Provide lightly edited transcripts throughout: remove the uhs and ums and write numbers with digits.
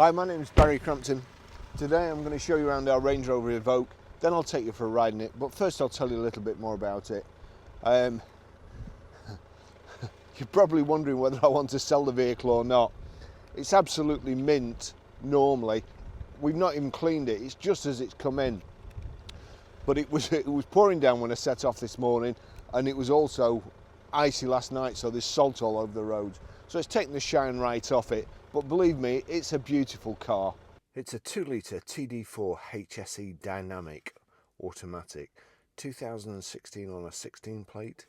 Hi, my name is Barrie Crampton. Today I'm going to show you around our Range Rover Evoque, then I'll take you for a ride in it, but first I'll tell you a little bit more about it. You're probably wondering whether I want to sell the vehicle or not. It's absolutely mint normally. We've not even cleaned it, it's just as it's come in. But it was pouring down when I set off this morning, and it was also icy last night, so there's salt all over the roads. So it's taken the shine right off it, but believe me, it's a beautiful car. It's a 2-litre TD4 HSE dynamic automatic, 2016 on a 16 plate,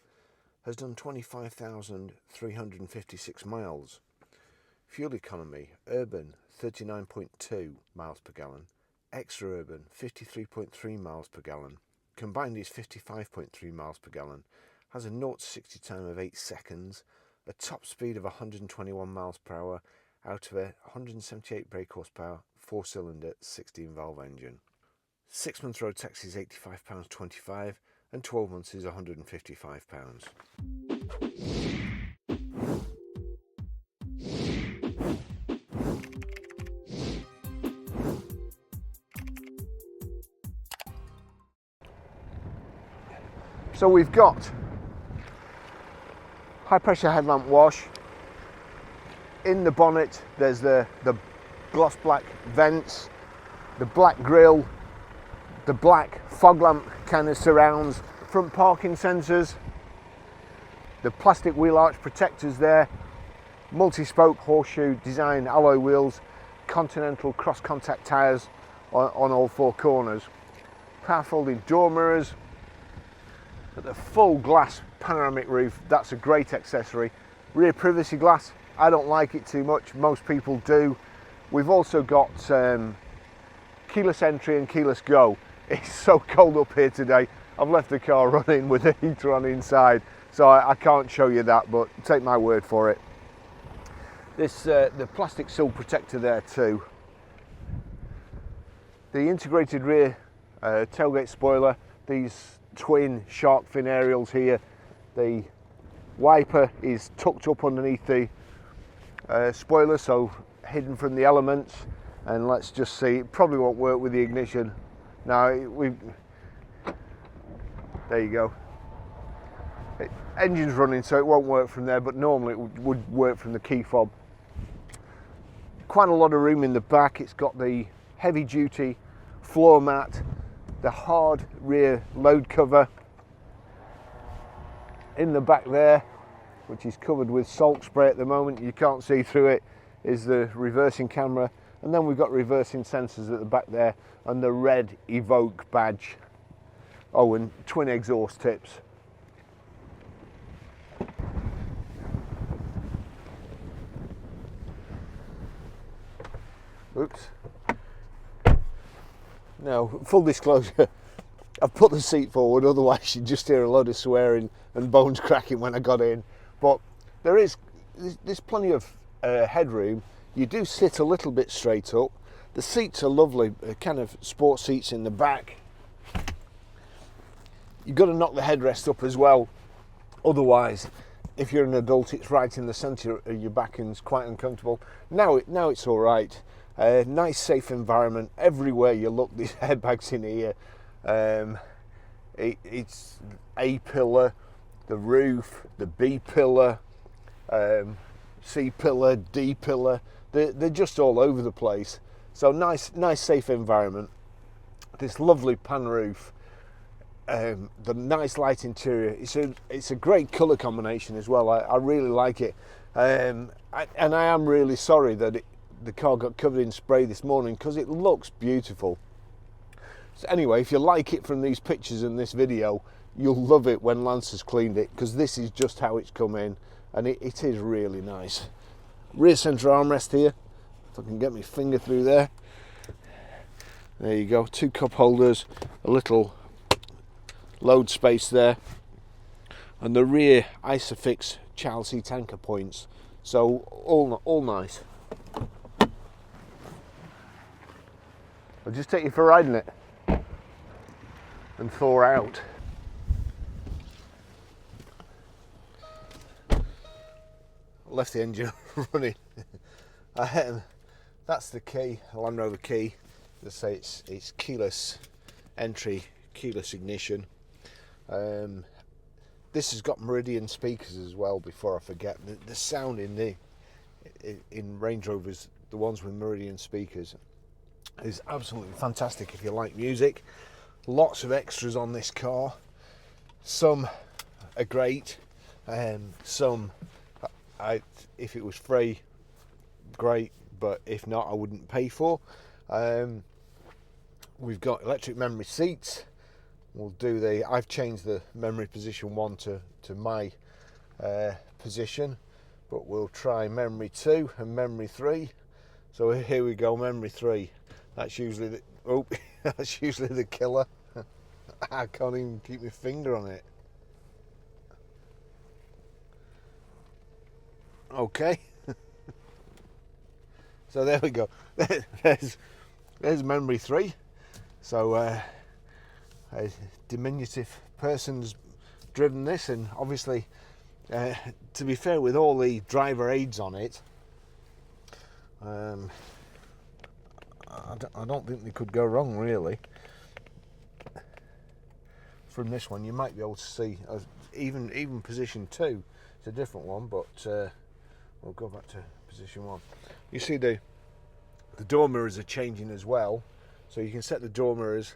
has done 25,356 miles. Fuel economy, urban 39.2 miles per gallon, extra urban 53.3 miles per gallon, combined is 55.3 miles per gallon, has a 0 to 60 time of 8 seconds, a top speed of 121 miles per hour out of a 178 brake horsepower 4-cylinder 16 valve engine. 6 months road tax is £85.25 and 12 months is £155. So we've got high pressure headlamp wash. In the bonnet there's the gloss black vents, the black grille, the black fog lamp kind of surrounds, front parking sensors, the plastic wheel arch protectors there, multi-spoke horseshoe design alloy wheels, Continental cross contact tyres on all four corners, power folding door mirrors, the full glass panoramic roof, that's a great accessory. Rear privacy glass, I don't like it too much, most people do. We've also got keyless entry and keyless go. It's so cold up here today, I've left the car running with the heater on inside, so I can't show you that, but take my word for it. This the plastic sill protector there too. The integrated rear tailgate spoiler, these twin shark fin aerials here. The wiper is tucked up underneath the spoiler, so hidden from the elements. And let's just see, it probably won't work with the ignition. Now there you go. Engine's running, so it won't work from there, but normally it would work from the key fob. Quite a lot of room in the back. It's got the heavy duty floor mat, the hard rear load cover in the back there, which is covered with salt spray at the moment. You can't see through it, is the reversing camera, and then we've got reversing sensors at the back there and the red Evoque badge. Oh, and twin exhaust tips. Oops. Now, full disclosure, I've put the seat forward, otherwise you'd just hear a load of swearing and bones cracking when I got in. But there's plenty of headroom. You do sit a little bit straight up. The seats are lovely, kind of sports seats in the back. You've got to knock the headrest up as well. Otherwise, if you're an adult, it's right in the centre of your back and it's quite uncomfortable. Now it's all right. Nice, safe environment. Everywhere you look, these airbags in here. It's A pillar, the roof, the B pillar, C pillar, D pillar. They're just all over the place. So nice, safe environment. This lovely pan roof. The nice light interior. It's a great colour combination as well. I really like it. And I am really sorry that the car got covered in spray this morning, because it looks beautiful. So anyway, if you like it from these pictures and this video, you'll love it when Lance has cleaned it, because this is just how it's come in, and it is really nice. Rear centre armrest here, if I can get my finger through there. There you go, 2 cup holders, a little load space there, and the rear Isofix child seat anchor points, so all nice. I'll just take you for a ride in it and thaw out. Left the engine running. that's the key, Land Rover key. Let's say it's keyless entry, keyless ignition. This has got Meridian speakers as well. Before I forget, the sound in Range Rovers, the ones with Meridian speakers, is absolutely fantastic if you like music. Lots of extras on this car. Some are great, some if it was free, great, but if not, I wouldn't pay for. We've got electric memory seats. I've changed the memory position 1 to my position, but we'll try memory 2 and memory 3. So here we go, memory 3. That's usually that's usually the killer. I can't even keep my finger on it. Okay. So there we go. There's memory 3. So a diminutive person's driven this, and obviously, to be fair, with all the driver aids on it, I don't think they could go wrong, really. From this one, you might be able to see even position 2. It's a different one, but we'll go back to position 1. You see the door mirrors are changing as well, so you can set the door mirrors,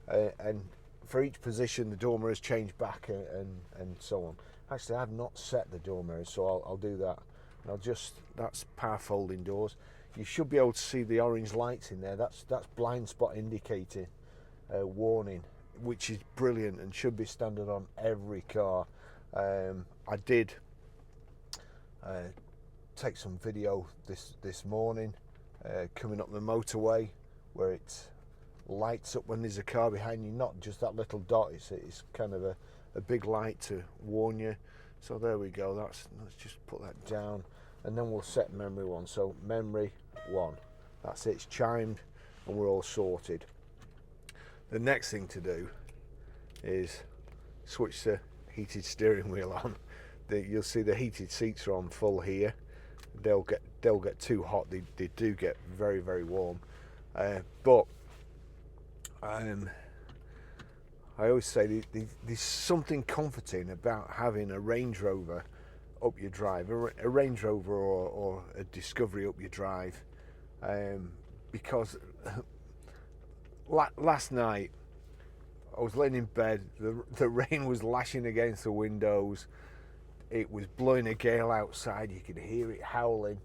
and for each position the door mirrors change back and so on. Actually, I've not set the door mirrors, so I'll do that. And that's power folding doors. You should be able to see the orange lights in there. That's blind spot indicator warning, which is brilliant and should be standard on every car. I did take some video this morning coming up the motorway, where it lights up when there's a car behind you, not just that little dot. It's kind of a big light to warn you. So there we go. Let's just put that down, and then we'll set memory 1. So memory 1, that's it. It's chimed, and we're all sorted. The next thing to do is switch the heated steering wheel on. You'll see the heated seats are on full here. They'll get too hot. They do get very, very warm. But I always say there's something comforting about having a Range Rover up your drive, a Range Rover or a Discovery up your drive, because last night I was laying in bed, the rain was lashing against the windows, it was blowing a gale outside, you could hear it howling,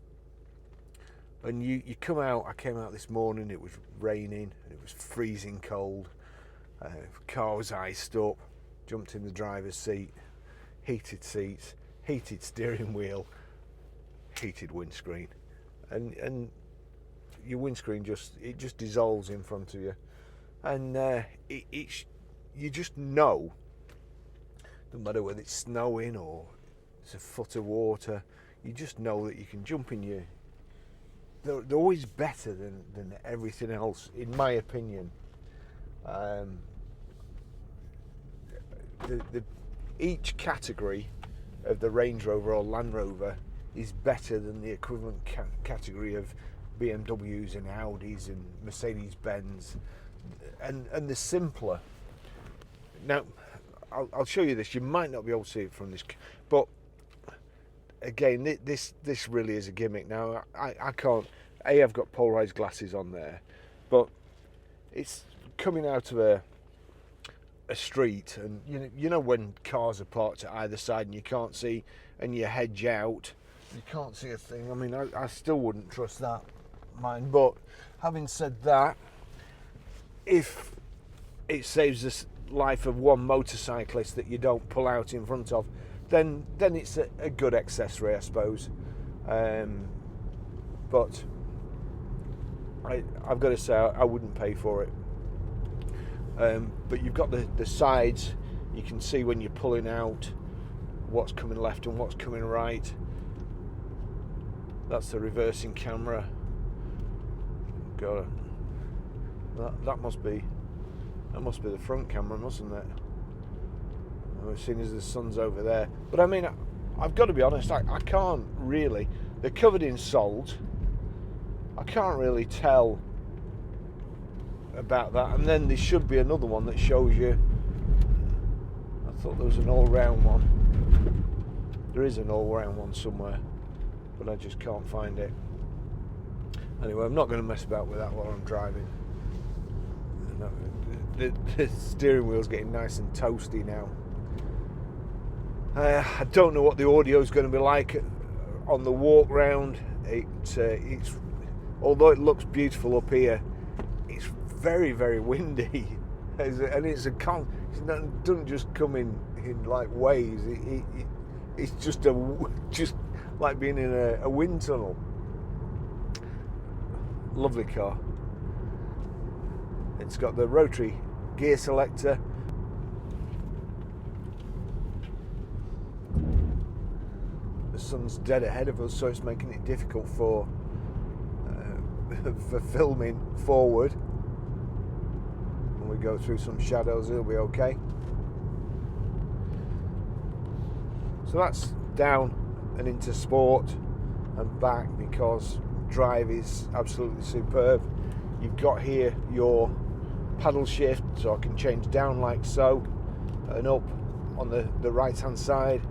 and you come out. I came out this morning, it was raining, it was freezing cold, car was iced up, jumped in the driver's seat, heated seats, heated steering wheel, heated windscreen, and your windscreen just dissolves in front of you, and you just know, no matter whether it's snowing or it's a foot of water, you just know that you can jump in your. They're always better than everything else, in my opinion. Each category of the Range Rover or Land Rover is better than the equivalent category of BMWs and Audis and Mercedes-Benz, and they're simpler. Now, I'll show you this. You might not be able to see it from this, but again, this really is a gimmick. Now, I can't. I've got polarized glasses on there, but it's coming out of a street, and you know when cars are parked at either side and you can't see, and you hedge out, you can't see a thing. I mean, I still wouldn't trust that, mine. But having said that, if it saves the life of one motorcyclist that you don't pull out in front of, then it's a good accessory, I suppose. But I've got to say, I wouldn't pay for it. But you've got the sides. You can see when you're pulling out what's coming left and what's coming right. That's the reversing camera. That must be the front camera, mustn't it? As soon as the sun's over there. But I mean, I've got to be honest, I can't really. They're covered in salt. I can't really tell about that. And then there should be another one that shows you. I thought there was an all-round one. There is an all-round one somewhere, but I just can't find it. Anyway, I'm not going to mess about with that while I'm driving. The steering wheel's getting nice and toasty now. I don't know what the audio is going to be like on the walk round. It's although it looks beautiful up here, it's very, very windy, and it doesn't just come in like waves. It's just like being in a wind tunnel. Lovely car. It's got the Rotary gear selector. The sun's dead ahead of us, so it's making it difficult for filming forward. When we go through some shadows, it'll be okay. So that's down and into sport and back, because drive is absolutely superb. You've got here your paddle shift, so I can change down like so and up on the right hand side.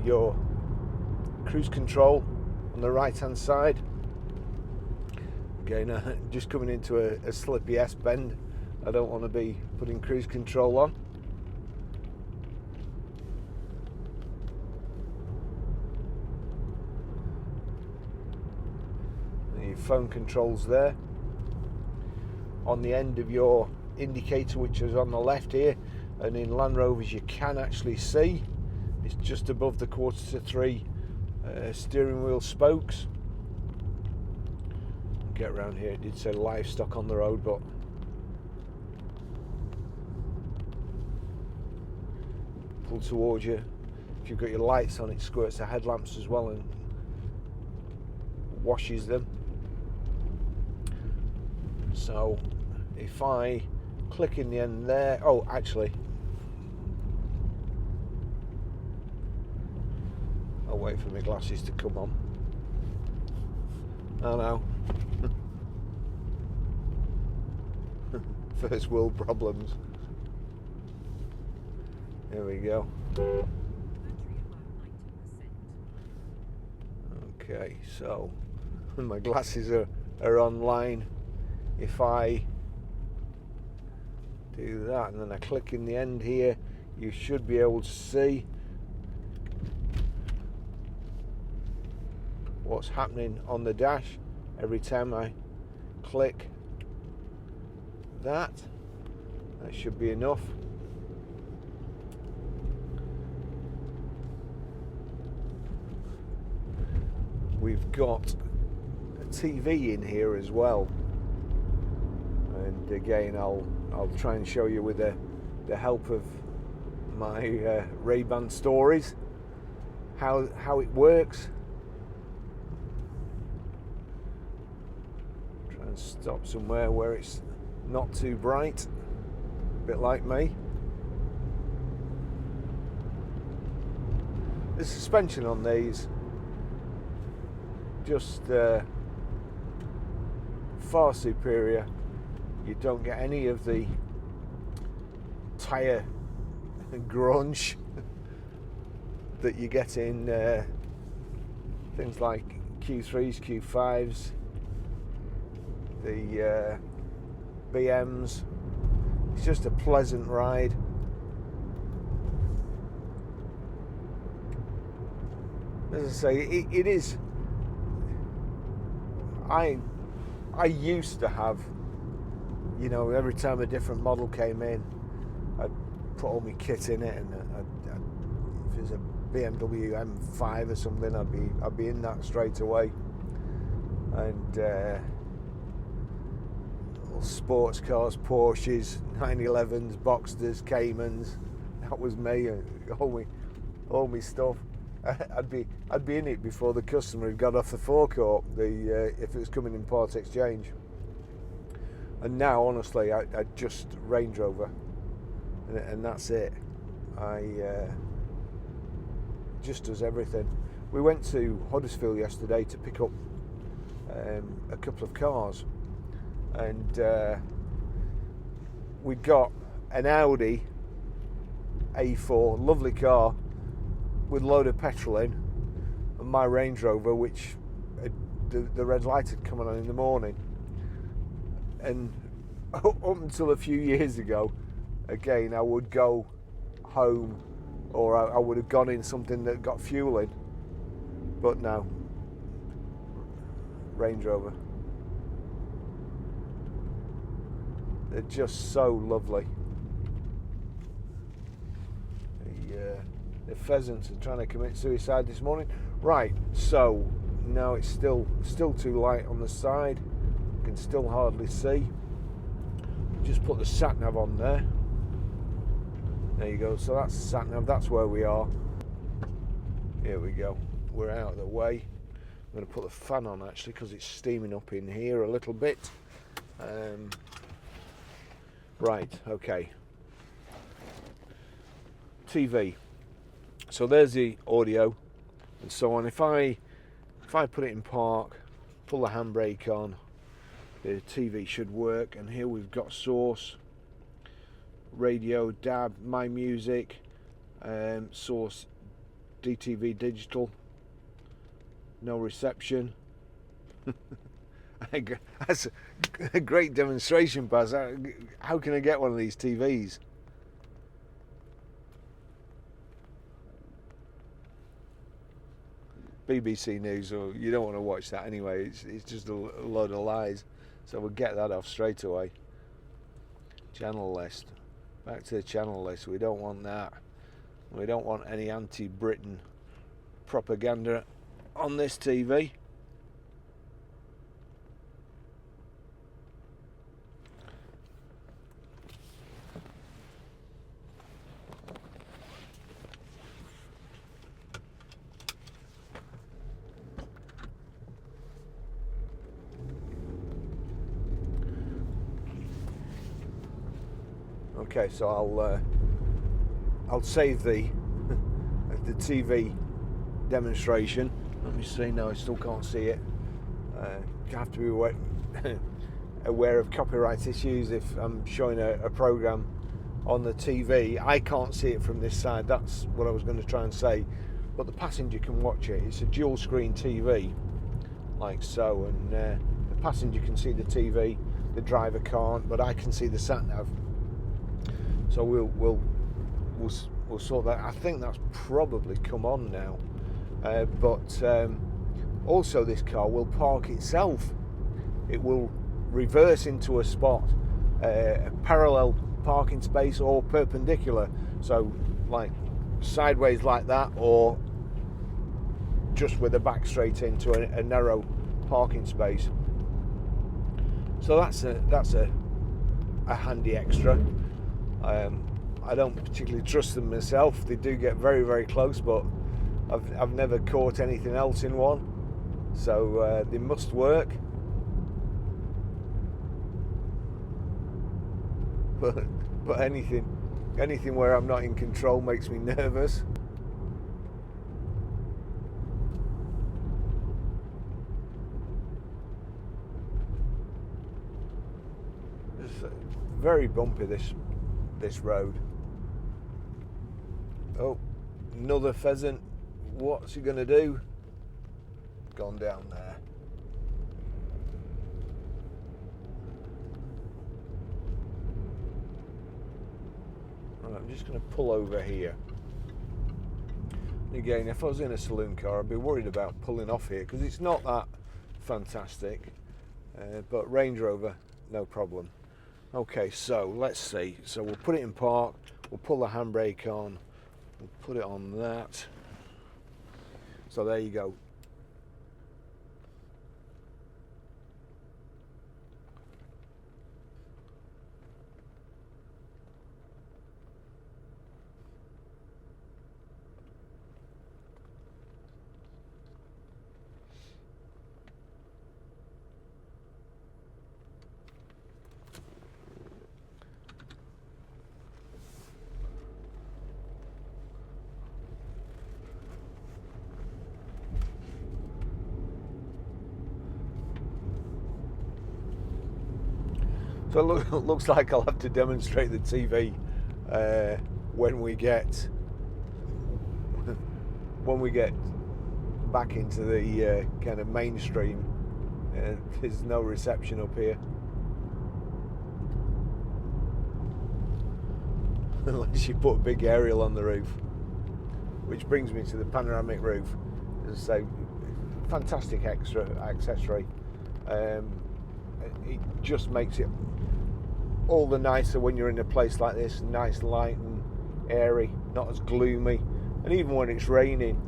Your cruise control on the right hand side. Again, just coming into a slippy S bend. I don't want to be putting cruise control on. Your phone controls there. On the end of your indicator, which is on the left here, and in Land Rovers you can actually see, it's just above the 1/4 to 3 steering wheel spokes. Get around here, it did say livestock on the road, but pull towards you. If you've got your lights on, it squirts the headlamps as well and washes them. So if I click in the end there, oh actually, I'll wait for my glasses to come on. Oh no. First world problems. There we go. Okay, so my glasses are online. If I do that and then I click in the end here, you should be able to see what's happening on the dash every time I click that. That should be enough. We've got a TV in here as well, and again I'll try and show you with the help of my Ray-Ban stories how it works. Try and stop somewhere where it's not too bright, a bit like me. The suspension on these just far superior. You don't get any of the tyre grunge that you get in things like Q3s, Q5s, the BMs. It's just a pleasant ride. As I say, it is. I used to have, you know, every time a different model came in, I'd put all my kit in it, and if there's a BMW M5 or something, I'd be in that straight away. And all sports cars, Porsches, 911s, Boxsters, Caymans. That was me, all my stuff. I'd be in it before the customer had got off the forecourt, if it was coming in part exchange. And now, honestly, I just Range Rover, and that's it. I just does everything. We went to Huddersfield yesterday to pick up a couple of cars, and we got an Audi A4, lovely car with a load of petrol in, and my Range Rover, which the red light had come on in the morning. And up until a few years ago, again, I would go home, or I would have gone in something that got fuel in, but no, Range Rover. They're just so lovely. The pheasants are trying to commit suicide this morning. Right, so now it's still too light on the side. You can still hardly see. Just put the sat nav on there. There you go. So that's the sat nav. That's where we are. Here we go. We're out of the way. I'm going to put the fan on actually because it's steaming up in here a little bit. Right. Okay. TV. So there's the audio and so on. If I put it in park, pull the handbrake on, the TV should work. And here we've got source, radio, DAB, my music, source, DTV digital, no reception. That's a great demonstration, Baz. How can I get one of these TVs? BBC News, or you don't want to watch that anyway. It's just a load of lies. So we'll get that off straight away. Channel list. Back to the channel list. We don't want that. We don't want any anti-Britain propaganda on this TV. Okay, so I'll save the TV demonstration. Let me see. No, I still can't see it. You have to be aware of copyright issues if I'm showing a program on the TV. I can't see it from this side. That's what I was going to try and say. But the passenger can watch it. It's a dual screen TV, like so, and the passenger can see the TV. The driver can't, but I can see the sat nav. So we'll sort that. I think that's probably come on now. But also this car will park itself. It will reverse into a spot, a parallel parking space or perpendicular. So like sideways like that, or just with the back straight into a narrow parking space. So that's a handy extra. I don't particularly trust them myself. They do get very, very close, but I've never caught anything else in one. So they must work. But anything where I'm not in control makes me nervous. It's very bumpy this road. Oh, another pheasant. What's he going to do? Gone down there. Right, I'm just going to pull over here. Again, if I was in a saloon car, I'd be worried about pulling off here because it's not that fantastic. But Range Rover, no problem. Okay, so let's see. So we'll put it in park. We'll pull the handbrake on. We'll put it on that. So there you go. So it looks like I'll have to demonstrate the TV when we get back into the kind of mainstream. There's no reception up here. Unless you put a big aerial on the roof. Which brings me to the panoramic roof. As I say, fantastic extra accessory. It just makes it all the nicer when you're in a place like this. Nice, light and airy, not as gloomy. And even when it's raining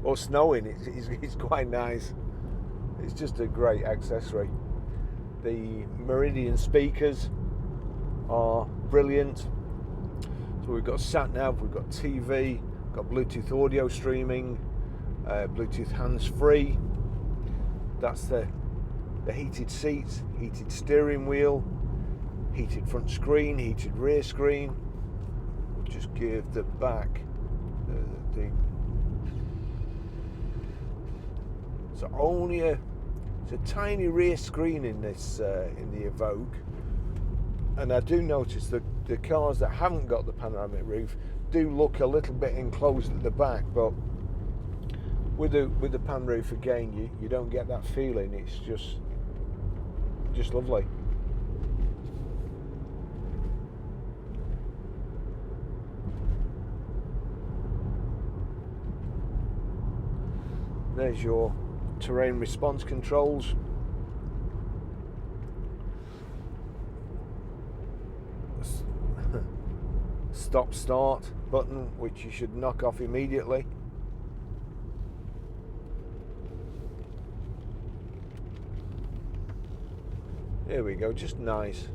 or snowing, it's quite nice. It's just a great accessory. The Meridian speakers are brilliant. So we've got sat nav, we've got TV, we've got Bluetooth audio streaming, Bluetooth hands-free. That's the heated seats, heated steering wheel, heated front screen, heated rear screen. We'll just give the back so only it's a tiny rear screen in this in the Evoque, and I do notice that the cars that haven't got the panoramic roof do look a little bit enclosed at the back, but with the pan roof again, you don't get that feeling. It's just lovely. There's your terrain response controls. Stop start button, which you should knock off immediately. There we go, just nice.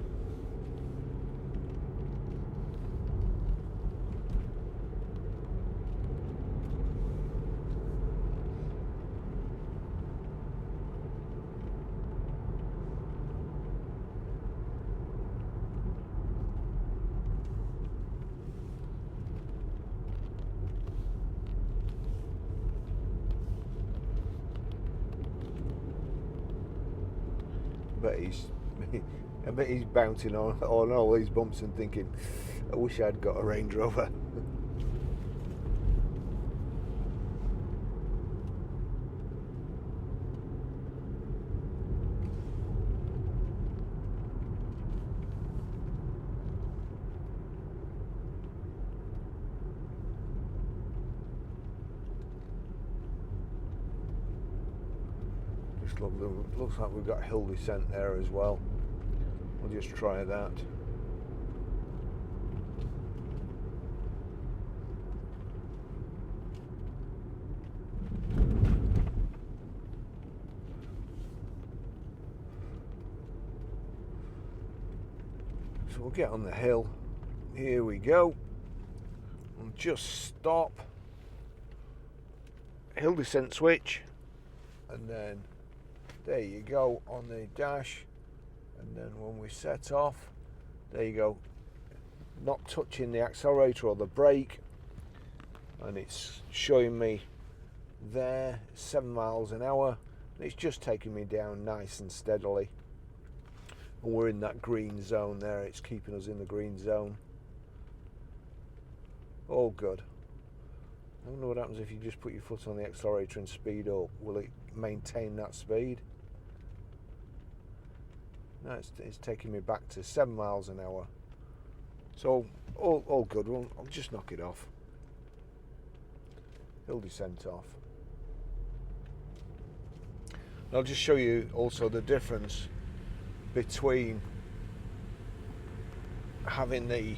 I bet he's bouncing on all these bumps and thinking, I wish I'd got a Range Rover. Just love them. Looks like we've got hill descent there as well. We'll just try that. So we'll get on the hill. Here we go. And just stop. Hill descent switch. And then there you go on the dash. And then when we set off, there you go, not touching the accelerator or the brake, and it's showing me there 7 miles an hour, and it's just taking me down nice and steadily, and we're in that green zone there. It's keeping us in the green zone. All good. I wonder what happens if you just put your foot on the accelerator and speed up. Will it maintain that speed? No, it's taking me back to 7 miles an hour. So all good. Well, I'll just knock it off. Hill descent off. And I'll just show you also the difference between having the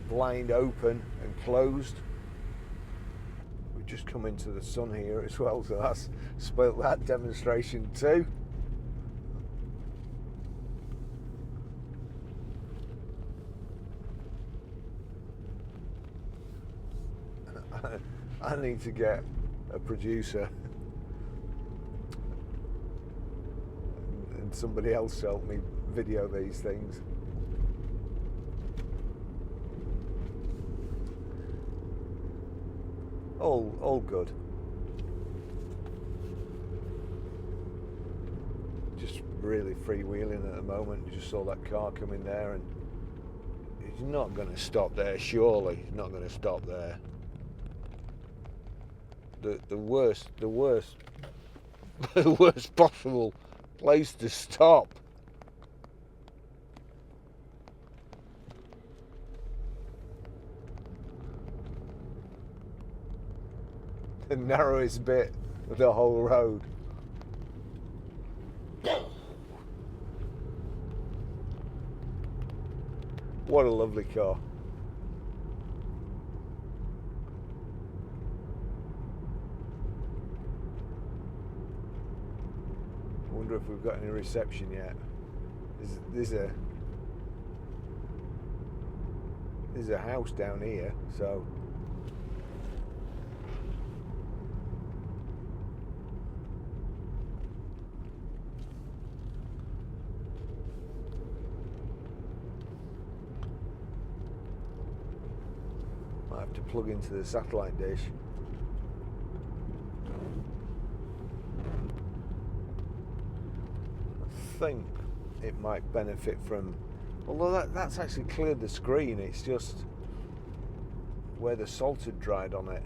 blind open and closed. We've just come into the sun here as well, so that's spoilt that demonstration too. I need to get a producer and somebody else to help me video these things. All good. Just really freewheeling at the moment. You just saw that car coming there, and he's not going to stop there, surely. He's not going to stop there. The worst the worst possible place to stop. The narrowest bit of the whole road. What a lovely car. I wonder if we've got any reception yet. There's a house down here, so might have to plug into the satellite dish. I think it might benefit from, although that's actually cleared the screen, it's just where the salt had dried on it.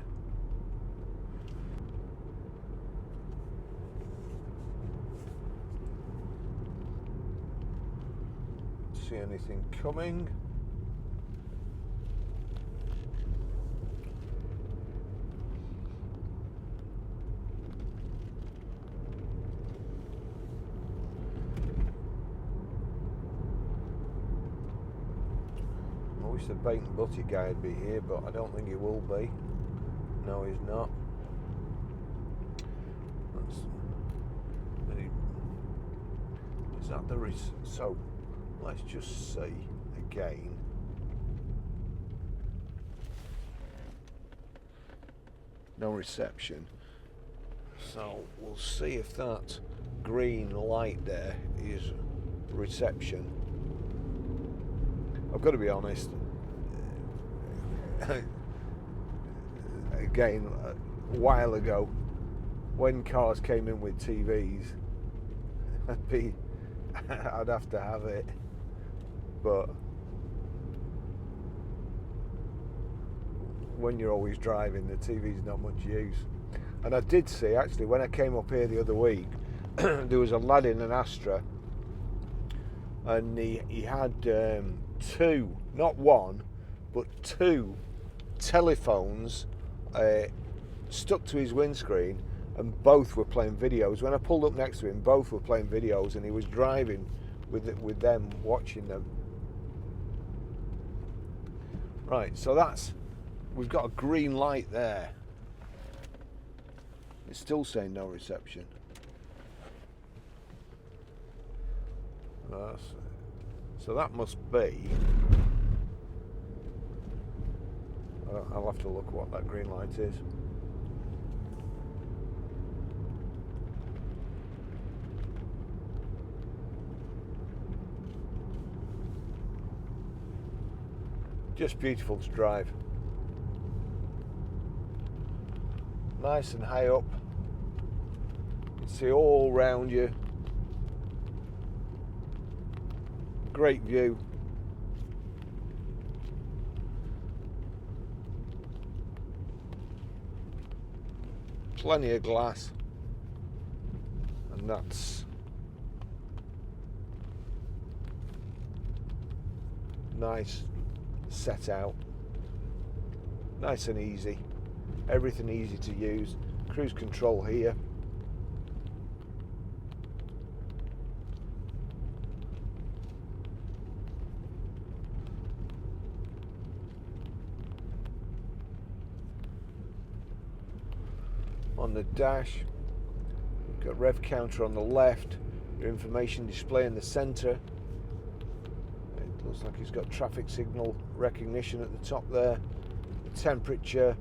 See anything coming? The bait and butter guy would be here, but I don't think he will be. No, he's not. Is that the so let's just see again. No reception. So we'll see if that green light there is reception. I've got to be honest. Again, a while ago, when cars came in with TVs, I'd have to have it, but when you're always driving, the TV's not much use. And I did see, actually, when I came up here the other week, there was a lad in an Astra, and he had two, not one, but two telephones stuck to his windscreen, and both were playing videos. When I pulled up next to him, both were playing videos, and he was driving with them, watching them. Right, so we've got a green light there. It's still saying no reception. So that must be, I'll have to look what that green light is. Just beautiful to drive. Nice and high up. You can see all round you. Great view. Plenty of glass, and that's nice set out, nice and easy, everything easy to use. Cruise control here. On the dash, we've got rev counter on the left, your information display in the centre. It looks like it's got traffic signal recognition at the top there. The temperature,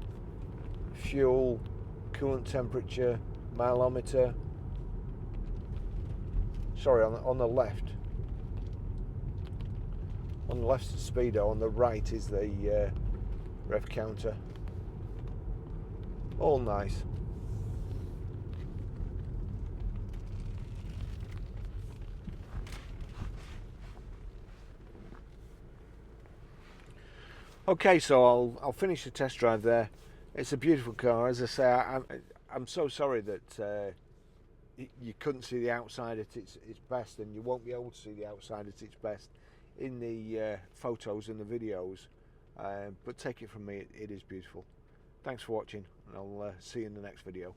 fuel, coolant temperature, mileometer. Sorry, on the left. On the left's the speedo, on the right is the rev counter. All nice. Okay, so I'll finish the test drive there. It's a beautiful car. As I say, I'm so sorry that you couldn't see the outside at its best, and you won't be able to see the outside at its best in the photos and the videos. But take it from me, it is beautiful. Thanks for watching, and I'll see you in the next video.